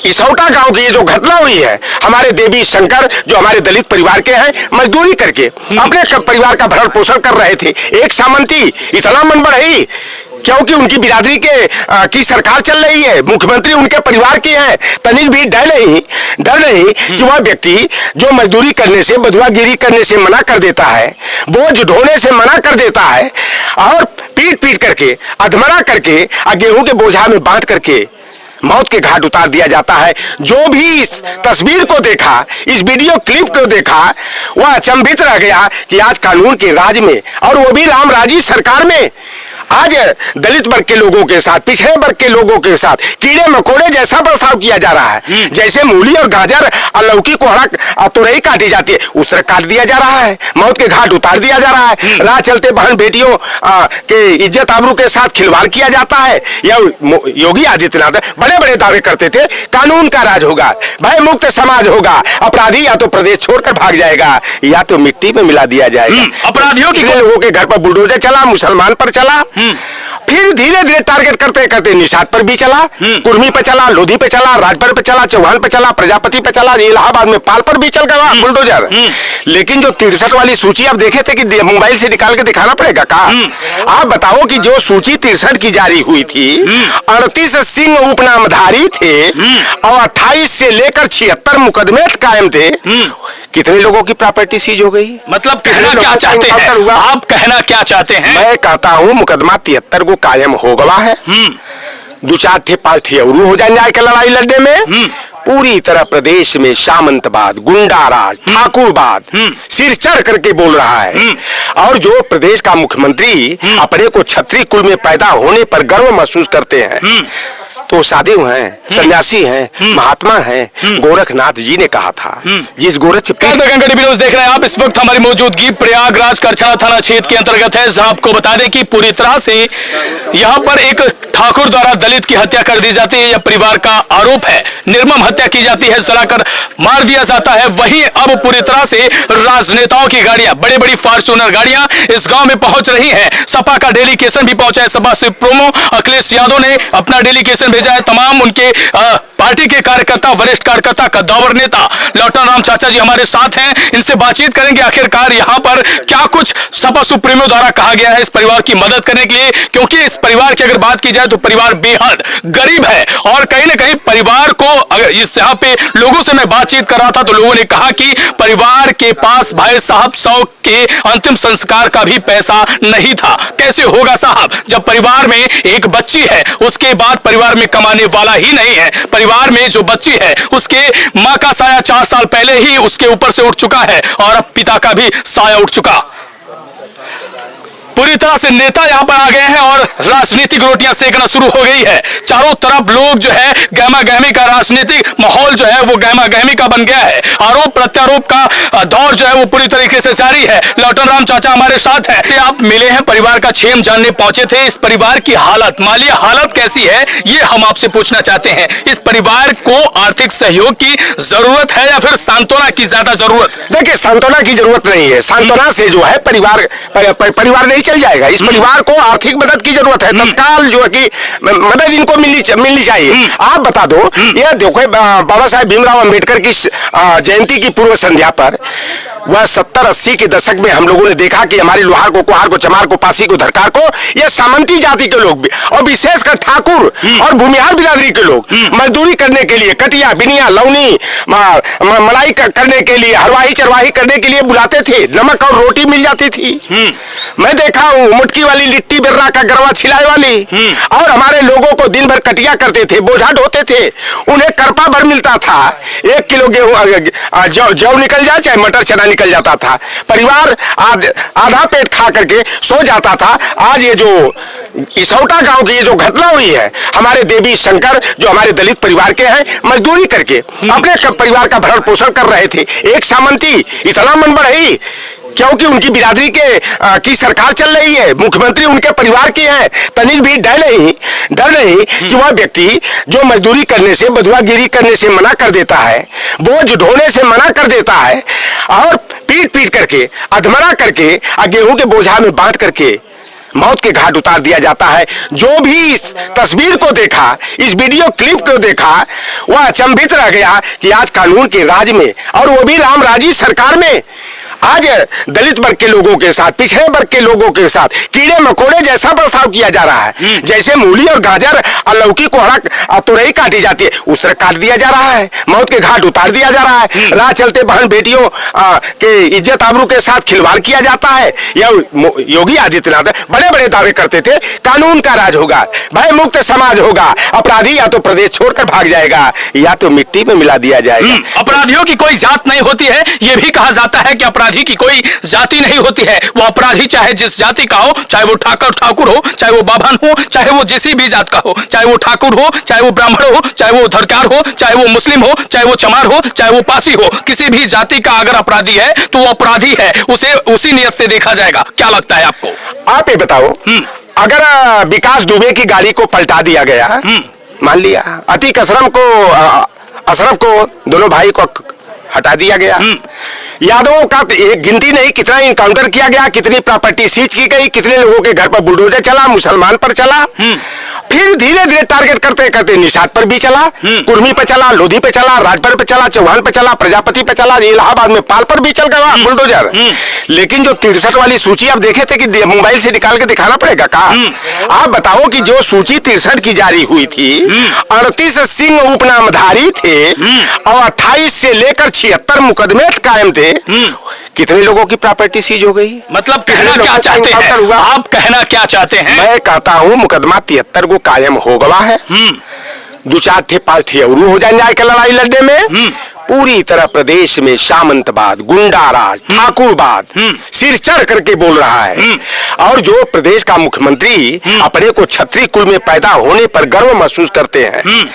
इसौटा गांव की ये जो घटना हुई है, हमारे देवी शंकर जो हमारे दलित परिवार के हैं, मजदूरी करके अपने परिवार का भरण पोषण कर रहे थे। एक सामंती इतना मन बढ़ई क्योंकि उनकी बिरादरी की सरकार चल रही है, मुख्यमंत्री उनके परिवार के हैं, तनिक भी डर नहीं कि वह व्यक्ति जो मजदूरी करने से, बधुआगिरी करने से मना कर देता है, बोझ ढोने से मना कर देता है और पीट करके अधमरा करके गेहूं के बोझा में बांध करके मौत के घाट उतार दिया जाता है। जो भी इस तस्वीर को देखा, इस वीडियो क्लिप को देखा, वह अचंभित रह गया कि आज कानून के राज में, और वो भी रामराजी सरकार में, आज दलित वर्ग के लोगों के साथ, पिछड़े वर्ग के लोगों के साथ कीड़े मकोड़े जैसा बर्ताव किया जा रहा है। जैसे मूली और गाजर और लौकी कोहड़ा तुरई काटी जाती है, उस तरह काट दिया जा रहा है, मौत के घाट उतार दिया जा रहा है। राह चलते बहन बेटियों के इज्जत आबरू के साथ खिलवाड़ किया जाता है। योगी आदित्यनाथ बड़े बड़े दावे करते थे कानून का राज होगा, भय मुक्त समाज होगा, अपराधी या तो प्रदेश छोड़कर भाग जाएगा या तो मिट्टी में मिला दिया जाएगा। अपराधियों की लोगों के घर पर बुलडोजर चला, मुसलमान पर चला, फिर धीरे धीरे टारगेट करते करते निषाद पर भी चला, कुर्मी पे चला, लोधी पे चला, राजभर पे चला, चौहान पे चला, प्रजापति पे चला, इलाहाबाद में पाल पर भी चल गया बुलडोजर। लेकिन जो 63 वाली सूची आप देखे थे कि मोबाइल से निकाल के दिखाना पड़ेगा का? आप बताओ कि जो सूची 63 की जारी हुई थी, 38 सिंह उपनामधारी थे और 28 से लेकर 76 मुकदमे कायम थे। कितने लोगों की प्रॉपर्टी सीज हो गई? मतलब कहना क्या चाहते हैं आप? कहना क्या चाहते हैं? मैं कहता हूँ मुकदमा 73 को कायम हो गया है। 2-4 थे 5 थे और हो जाए न्याय के लड़ाई लड़ने में। पूरी तरह प्रदेश में सामंतवाद, गुंडाराज, ठाकुरवाद सिर चढ़ करके बोल रहा है। और जो प्रदेश का मुख्यमंत्री अपने को क्षत्रिय कुल में पैदा होने पर गर्व महसूस करते हैं, तो साधु हैं, सन्यासी हैं, महात्मा हैं। गोरखनाथ जी ने कहा था, जिस गोरख देख रहे हैं आप, इस वक्त हमारी मौजूदगी प्रयागराज करछना थाना क्षेत्र के अंतर्गत है, जहां आपको बता दें कि पूरी तरह से यहां पर एक ठाकुर द्वारा दलित की हत्या कर दी जाती है। यह परिवार का आरोप है, निर्मम हत्या की जाती है, जलाकर मार दिया जाता है। वहीं अब पूरी तरह से राजनेताओं की गाड़ियां, बड़ी बड़ी फॉर्च्यूनर गाड़ियां इस गांव में पहुंच रही हैं। सपा का डेलीगेशन भी पहुंचा है। सपा से प्रोमो अखिलेश यादव ने अपना डेलीगेशन भेजा है। तमाम उनके पार्टी के कार्यकर्ता, वरिष्ठ कार्यकर्ता, कद्दावर नेता लौटन राम चाचा जी हमारे साथ हैं। इनसे बातचीत करेंगे आखिरकार यहाँ पर क्या कुछ सपा सुप्रीमो द्वारा कहा गया है इस परिवार की मदद करने के लिए, क्योंकि इस परिवार की अगर बात की जाए तो परिवार बेहद गरीब है। और कहीं ना कहीं परिवार को, अगर इस यहाँ पे लोगों से मैं बातचीत कर रहा था तो लोगों ने कहा कि परिवार के पास भाई साहब 100 के अंतिम संस्कार का भी पैसा नहीं था। कैसे होगा साहब, जब परिवार में एक बच्ची है, उसके बाद परिवार में कमाने वाला ही नहीं है। परिवार में जो बच्ची है उसके मां का साया 4 साल पहले ही उसके ऊपर से उठ चुका है और अब पिता का भी साया उठ चुका। पूरी तरह से नेता यहां पर आ गए हैं और राजनीतिक रोटियां सेकना शुरू हो गई है। चारों तरफ लोग जो है गहमा गहमी का, राजनीतिक माहौल जो है वो गहमा गहमी का बन गया है। आरोप प्रत्यारोप का दौर जो है वो पूरी तरीके से जारी है। लौटन राम चाचा हमारे साथ हैं। से आप मिले हैं, परिवार का क्षेम जानने पहुंचे थे। इस परिवार की हालत, माली हालत कैसी है, ये हम आपसे पूछना चाहते हैं। इस परिवार को आर्थिक सहयोग की जरूरत है या फिर सांत्वना की ज्यादा जरूरत? देखिए, सांत्वना की जरूरत नहीं है। सांत्वना से जो है परिवार नहीं चल जाएगा। इस परिवार को आर्थिक मदद की जरूरत है, तत्काल जो है कि मदद इनको मिलनी चाहिए। आप बता दो, यह देखो बाबा साहेब भीमराव अंबेडकर की जयंती की पूर्व संध्या पर वह 70-80 के दशक में हम लोगों ने देखा कि हमारे लोहार को, कुहार को, चमार को, पासी को, धरकार को, यह सामंती जाति के लोग भी और विशेषकर ठाकुर और भूमिहार बिरादरी के लोग मजदूरी करने के लिए, कटिया, बिनिया, लौनी, मलाई करने के लिए, हरवाही चरवाही करने के लिए बुलाते थे। नमक और रोटी मिल जाती थी। मैं देखा हूँ मुटकी वाली लिट्टी बिर्रा का गरवा छिलाई वाली। और हमारे लोगों को दिन भर कटिया करते थे, बोझा ढोते थे, उन्हें करपा भर मिलता था। 1 किलो गेहूं जौ निकल जाए चाहे मटर चना निकल जाता था। परिवार आधा पेट खा करके सो जाता था। आज ये जो इसौटा गांव की ये जो घटना हुई है, हमारे देवी शंकर जो हमारे दलित परिवार के हैं, मजदूरी करके अपने परिवार का भरण पोषण कर रहे थे। एक सामंती इतना मन बढ़ई क्योंकि उनकी बिरादरी की सरकार चल रही है, मुख्यमंत्री उनके परिवार के हैं, तनिक भी डर नहीं कि वह व्यक्ति जो मजदूरी करने से, बधुआगिरी करने से मना कर देता है, बोझ ढोने से मना कर देता है और पीट करके अधमरा करके गेहूं के बोझा में बांध करके मौत के घाट उतार दिया जाता है। जो भी इस तस्वीर को देखा, इस वीडियो क्लिप को देखा, वह अचंभित रह गया कि आज कानून के राज में, और वो भी रामराजी सरकार में, आज दलित वर्ग के लोगों के साथ, पिछड़े वर्ग के लोगों के साथ कीड़े मकोड़े जैसा बर्ताव किया जा रहा है। जैसे मूली और गाजर और लौकी को तुरई काटी जाती है, उस तरह काट दिया जा रहा है, मौत के घाट उतार दिया जा रहा है। राह चलते बहन बेटियों के इज्जत आबरू के साथ खिलवाड़ किया जाता है। योगी आदित्यनाथ बड़े बड़े दावे करते थे कानून का राज होगा, भय मुक्त समाज होगा, अपराधी या तो प्रदेश छोड़कर भाग जाएगा या तो मिट्टी में मिला दिया जाएगा। अपराधियों की कोई जात नहीं होती है, यह भी कहा जाता है कि अपराधी की कोई जाति नहीं होती है। वो अपराधी चाहे जिस जाति का हो, चाहे वो ठाकुर हो, चाहे वो बाभन हो, चाहे वो जिसी भी जात का हो, चाहे वो ठाकुर हो, चाहे वो ब्राह्मण हो, चाहे वो धरकार हो, चाहे वो मुस्लिम हो, चाहे वो चमार हो, चाहे वो पासी हो, किसी भी जाति का अगर अपराधी है तो वो अपराधी है, उसे उसी नियत से देखा जाएगा। क्या लगता है आपको? आप ये बताओ, अगर विकास दुबे की गाड़ी को पलटा दिया गया, मान लिया अतीक अशरफ को दोनों भाई को हटा दिया गया, यादवों का एक गिनती नहीं कितना इनकाउंटर किया गया, कितनी प्रॉपर्टी सीज की गई, कितने लोगों के घर पर बुलडोजर चला, मुसलमान पर चला, फिर धीरे धीरे टारगेट करते करते निषाद पर भी चला, कुर्मी पे चला, लोधी पे चला, राजभर पे चला, चौहान पे चला, प्रजापति पे चला, इलाहाबाद में पाल पर भी चल गया बुलडोजर। लेकिन जो 63 वाली सूची आप देखे थे कि मोबाइल से निकाल के दिखाना पड़ेगा का? आप बताओ कि जो सूची 63 की जारी हुई थी, 38 सिंह उपनामधारी थे और 28 से लेकर 76 मुकदमे कायम थे, कितने लोगों की प्रॉपर्टी सीज हो गई? मतलब कहना क्या चाहते हैं आप? कहना क्या चाहते हैं? मैं कहता हूं मुकदमा 73 को कायम हो गया है, 2-4 थे 5 थे और हो जाए के लड़ाई लड़ने में। पूरी तरह प्रदेश में सामंतवाद, गुंडाराज, ठाकुरवाद सिर चढ़ करके बोल रहा है। और जो प्रदेश का मुख्यमंत्री अपने को क्षत्रिय कुल में पैदा होने पर गर्व महसूस करते हैं,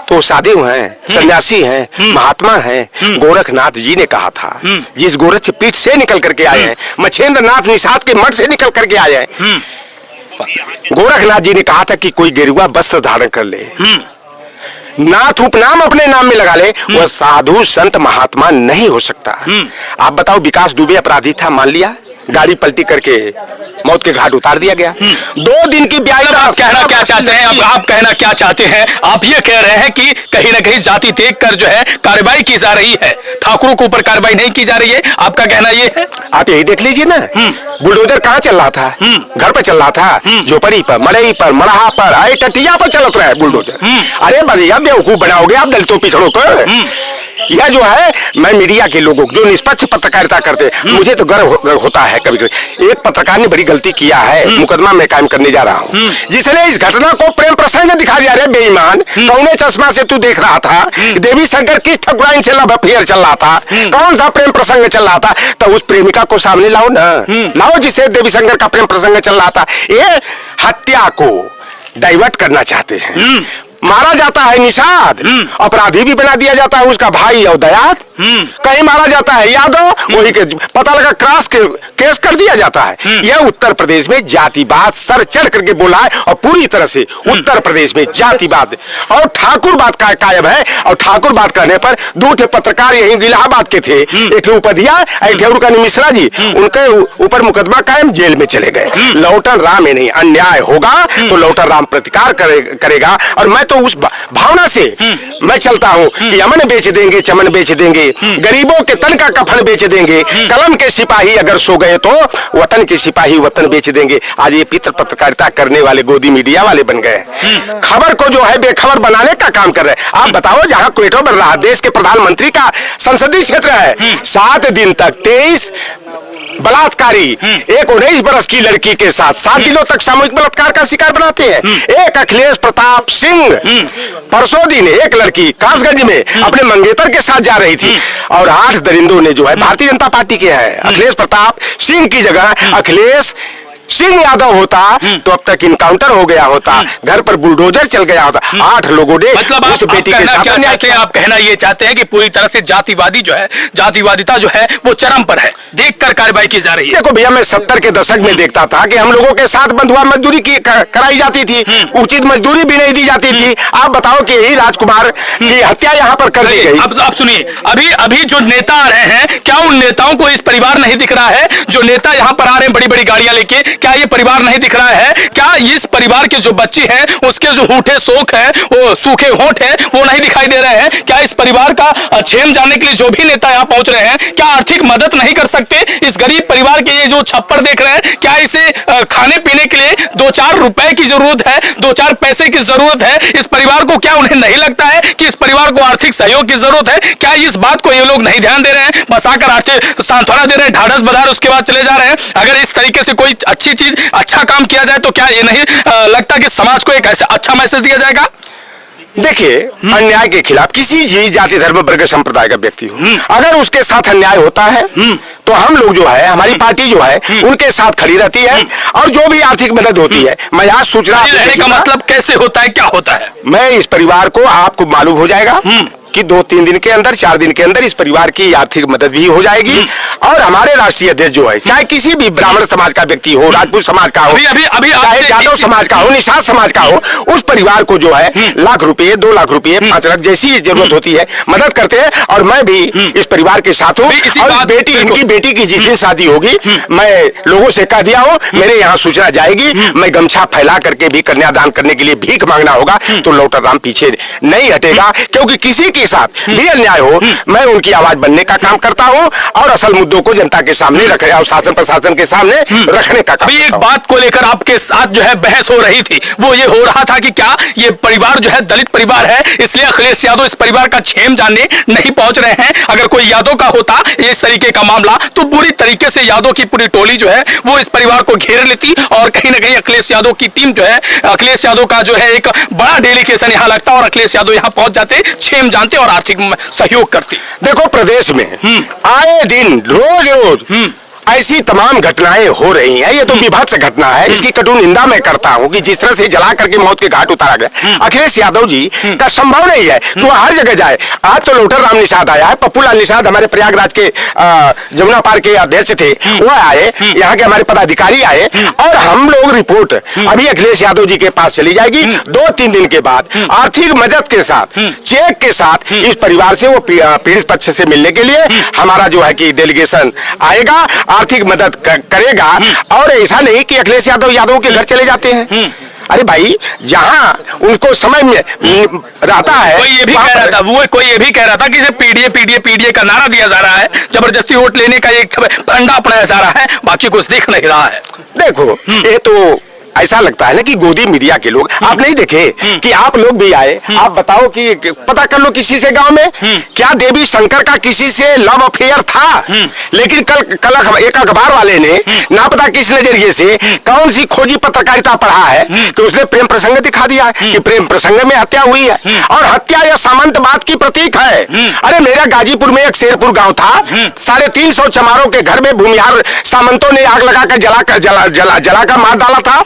तो साधु हैं, सन्यासी हैं, महात्मा हैं। गोरखनाथ जी ने कहा था, जिस गोरख पीठ से निकल करके आए हैं, मछेंद्र नाथ निषाद के मठ से निकल करके आए हैं, गोरखनाथ जी ने कहा था कि कोई गेरुआ वस्त्र धारण कर ले, नाथ उपनाम अपने नाम में लगा ले, वह साधु संत महात्मा नहीं हो सकता। आप बताओ, विकास दुबे अपराधी था, मान लिया, गाड़ी पलटी करके मौत के घाट उतार दिया गया। 2 दिन की ब्याह। आप कहना क्या चाहते हैं? अब आप कहना क्या चाहते हैं? आप ये कह रहे हैं कि कहीं ना कहीं जाति देख कर जो है कार्रवाई की जा रही है, ठाकुरों के ऊपर कार्रवाई नहीं की जा रही है, आपका कहना ये है? आप यही देख लीजिए ना, बुलडोजर कहाँ चल रहा था? घर पर चल रहा था, झोपड़ी पर, मड़ई पर, मड़हा पर, आए टटिया पर चलत रहा है बुलडोजर। अरे भैया बेवकूफ बनाओगे आप दलितों पिछड़ों को। यह जो है, मैं मीडिया के लोगों जो निष्पक्ष पत्रकारिता करते हैं, मुझे तो गर्व होता है। कभी कभी एक पत्रकार ने बड़ी गलती किया है, मुकदमा मैं कायम करने जा रहा हूँ, जिसने इस घटना को प्रेम प्रसंग दिखा दिया। रे बेईमान, कौने चश्मा से तू देख रहा था? देवी शंकर किस ठकुराइन से लव अफेयर चल रहा था? कौन सा प्रेम प्रसंग चल रहा था? तो उस प्रेमिका को सामने लाओ ना, लाओ जिससे देवी शंकर का प्रेम प्रसंग चल रहा था। ये हत्या को डाइवर्ट करना चाहते हैं, मारा जाता है निषाद, अपराधी भी बना दिया जाता है उसका भाई और दयात, कहीं मारा जाता है यादव, वही के पता लगा क्रॉस केस कर दिया जाता है। यह उत्तर प्रदेश में जातिवाद सर चढ़ करके बोला है, और पूरी तरह से उत्तर प्रदेश में जातिवाद और ठाकुरवाद का कायम है। और ठाकुरवाद कहने पर 2 ठे पत्रकार यही इलाहाबाद के थे, एक उपाध्याय, एक मिश्रा जी, उनके ऊपर मुकदमा कायम, जेल में चले गए। लौटन राम में नहीं, अन्याय होगा तो लौटन राम प्रतिकार करेगा। और मैं तो उस भावना से मैं चलता हूं कि अमन बेच देंगे, चमन बेच देंगे, गरीबों के तन का कफन बेच देंगे, कलम के सिपाही अगर सो गए तो वतन के सिपाही वतन बेच देंगे। आज ये पितृ पत्रकारिता करने वाले गोदी मीडिया वाले बन गए, खबर को जो है बेखबर बनाने का काम कर रहे हैं। आप बताओ, जहां क्वेटो बन रहा, देश के प्रधानमंत्री का संसदीय क्षेत्र है, 7 दिन तक 23 बलात्कारी एक 19 बरस की लड़की के साथ 7 दिनों तक सामूहिक बलात्कार का शिकार बनाते हैं। एक अखिलेश प्रताप सिंह, परसों दिन एक लड़की कासगंज में अपने मंगेतर के साथ जा रही थी, और 8 दरिंदों ने जो है, भारतीय जनता पार्टी के हैं, अखिलेश प्रताप सिंह की जगह अखिलेश सिंह यादव होता तो अब तक इनकाउंटर हो गया होता, घर पर बुलडोजर चल गया होता। 8 लोगों ने मतलब उस बेटी के साथ अन्याय किया। आप कहना ये चाहते हैं कि पूरी तरह से जातिवादी जो है, जातिवादिता जो है वो चरम पर है, देखकर कार्रवाई की जा रही है। देखो भैया, मैं 70 के दशक में देखता था कि हम लोगों के साथ बंधुआ मजदूरी कराई जाती थी, उचित मजदूरी भी नहीं दी जाती थी। आप बताओ कि यही राजकुमार की हत्या यहाँ पर कर दी गई। अब सुनिए, अभी जो नेता आ रहे हैं, क्या उन नेताओं को इस परिवार नहीं दिख रहा है? जो नेता यहाँ पर आ रहे हैं बड़ी बड़ी गाड़ियां लेके, क्या ये परिवार नहीं दिख रहा है? क्या इस परिवार के जो बच्चे हैं उसके जो होठे शोक है, वो सूखे होठ है, वो नहीं दिखाई दे रहे हैं? क्या इस परिवार का क्षेम जानने के लिए जो भी नेता यहाँ पहुंच रहे हैं, क्या आर्थिक मदद नहीं कर सकते? इस गरीब परिवार के ये जो छप्पर देख रहे हैं, क्या इसे खाने पीने के लिए 2-4 रुपए की जरूरत है, 2-4 पैसे की जरूरत है? इस परिवार को क्या उन्हें नहीं लगता है कि इस परिवार को आर्थिक सहयोग की जरूरत है? क्या इस बात को ये लोग नहीं ध्यान दे रहे हैं? बस आकर आर्थिक सांत्वना दे रहे हैं, ढाढ़स बधार, उसके बाद चले जा रहे हैं। अगर इस तरीके से कोई अच्छी चीज, अच्छा काम किया जाए तो क्या ये नहीं लगता कि समाज को एक ऐसा अच्छा मैसेज दिया जाएगा? देखिए, अन्याय के खिलाफ किसी भी जाति धर्म वर्ग संप्रदाय का व्यक्ति हो, अगर उसके साथ अन्याय होता है तो हम लोग जो है, हमारी पार्टी जो है, उनके साथ खड़ी रहती है। और जो भी आर्थिक मदद होती है, मैं आज सूचना का मतलब कैसे होता है, क्या होता है? मैं इस परिवार को, आपको मालूम हो जाएगा कि 2-3 दिन के अंदर, 4 दिन के अंदर इस परिवार की आर्थिक मदद भी हो जाएगी। और हमारे राष्ट्रीय अध्यक्ष जो है, चाहे किसी भी ब्राह्मण समाज का व्यक्ति हो, राजपूत समाज का हो, चाहे यादव समाज का हो, निषाद समाज का हो, उस परिवार को जो है लाख रुपए, 2 लाख रुपए, 5 लाख जैसी जरूरत होती है मदद करते हैं। और मैं भी इस परिवार के साथ हूँ। और बेटी, इनकी बेटी की जिस दिन शादी होगी, मैं लोगों से कह दिया हूँ, मेरे यहाँ सूचना जाएगी, मैं गमछा फैला करके भी कन्यादान करने के लिए भीख मांगना होगा तो लौटर राम पीछे नहीं हटेगा। क्योंकि किसी के साथ भी अन्याय हो, मैं उनकी आवाज बनने का काम करता हूं और असल मुद्दों को जनता के सामने रख रहे, और शासन प्रशासन के सामने रखने का काम। एक बात को लेकर आपके साथ जो है बहस हो रही थी, वो ये हो रहा था कि क्या ये परिवार जो है दलित परिवार है, इसलिए अखिलेश यादव इस परिवार का क्षेम जानने नहीं पहुंच रहे हैं। अगर कोई यादव का होता इस तरीके का मामला तो पूरी तरीके से यादव की पूरी टोली जो है वो इस परिवार को घेर लेती और कहीं ना कहीं अखिलेश यादव की टीम जो है, अखिलेश यादव का जो है एक बड़ा डेलीगेशन यहाँ लगता और अखिलेश यादव यहाँ पहुंच जाते, क्षेम जानते और आर्थिक सहयोग करती। देखो, प्रदेश में आए दिन रोज रोज ऐसी तमाम घटनाएं हो रही हैं। ये तो विभत्स घटना है, इसकी कटु निंदा मैं करता हूं कि जिस तरह से जला करके मौत के घाट उतारा गया अखिलेश यादव जी का संभव नहीं है कि वो हर जगह जाए। आज तो लोटर राम निषाद आया है, पप्पू लाल निषाद हमारे प्रयागराज के जमुना पार के अध्यक्ष थे, वो आए, यहाँ के हमारे पदाधिकारी आए, और हम लोग रिपोर्ट अभी अखिलेश यादव जी के पास चली जाएगी। 2-3 दिन के बाद आर्थिक मदद के साथ, चेक के साथ इस परिवार से, वो पीड़ित पक्ष से मिलने के लिए हमारा जो है कि डेलीगेशन आएगा, आर्थिक मदद करेगा। और ऐसा नहीं कि अखिलेश यादव के घर चले जाते हैं। अरे भाई, जहां उनको समय में रहता है, कोई ये भी कह रहा था कि पीडीए का नारा दिया जा रहा है, जबरदस्ती वोट लेने का एक फंडा अपनाया जा रहा है, बाकी कुछ दिख नहीं रहा है। देखो, ये तो ऐसा लगता है ना कि गोदी मीडिया के लोग, आप नहीं देखे कि आप लोग भी आए, आप बताओ कि पता कर लो किसी से गांव में क्या देवी शंकर का किसी से लव अफेयर था। लेकिन कल एक अखबार वाले ने ना पता किस नजरिए से कौन सी खोजी पत्रकारिता पढ़ा है कि उसने प्रेम प्रसंग दिखा दिया है कि प्रेम प्रसंग में हत्या हुई है, और हत्या यह सामंतवाद की प्रतीक है। अरे मेरा गाजीपुर में एक शेरपुर गांव था, 350 चमारों के घर में भूमिहार सामंतों ने आग लगाकर जलाकर मार डाला था।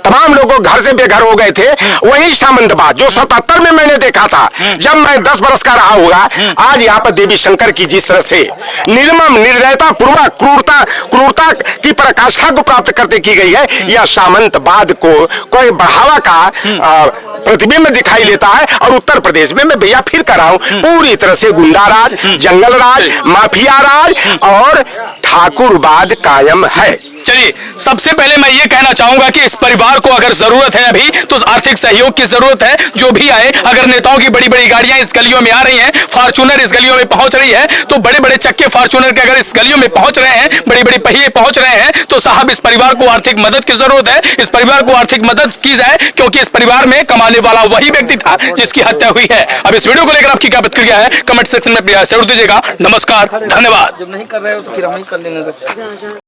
तमाम लोग घर से बेघर हो गए थे। वही सामंतवाद जो 77 में मैंने देखा था, जब मैं 10 बरस का रहा होगा, आज यहाँ पर देवी शंकर की जिस तरह से निर्मम, निर्दयता पूर्वक क्रूरता की पराकाष्ठा को प्राप्त करते की गई है, यह सामंतवाद को कोई बढ़ावा का प्रतिबिंब दिखाई देता है। और उत्तर प्रदेश में मैं भैया फिर कर रहा हूं, पूरी तरह से गुंडा राज, जंगल राज, माफिया राज और ठाकुरवाद कायम है। चलिए, सबसे पहले मैं ये कहना चाहूंगा कि इस परिवार को अगर जरूरत है अभी तो आर्थिक सहयोग की जरूरत है। जो भी आए, अगर नेताओं की बड़ी बड़ी गाड़ियां इस गलियों में आ रही हैं, फॉर्च्यूनर इस गलियों में पहुंच रही है, तो बड़े बड़े चक्के फॉर्च्यूनर के अगर इस गलियों में पहुंच रहे हैं, बड़ी बड़ी पहिए पहुंच रहे हैं, तो साहब इस परिवार को आर्थिक मदद की जरूरत है। इस परिवार को आर्थिक मदद की जाए, क्योंकि इस परिवार में कमाने वाला वही व्यक्ति था जिसकी हत्या हुई है। अब इस वीडियो को लेकर आपकी क्या प्रतिक्रिया है, कमेंट सेक्शन में जरूर दीजिएगा। नमस्कार, धन्यवाद। जब नहीं कर रहे हो तो फिर हम ही कर लेंगे।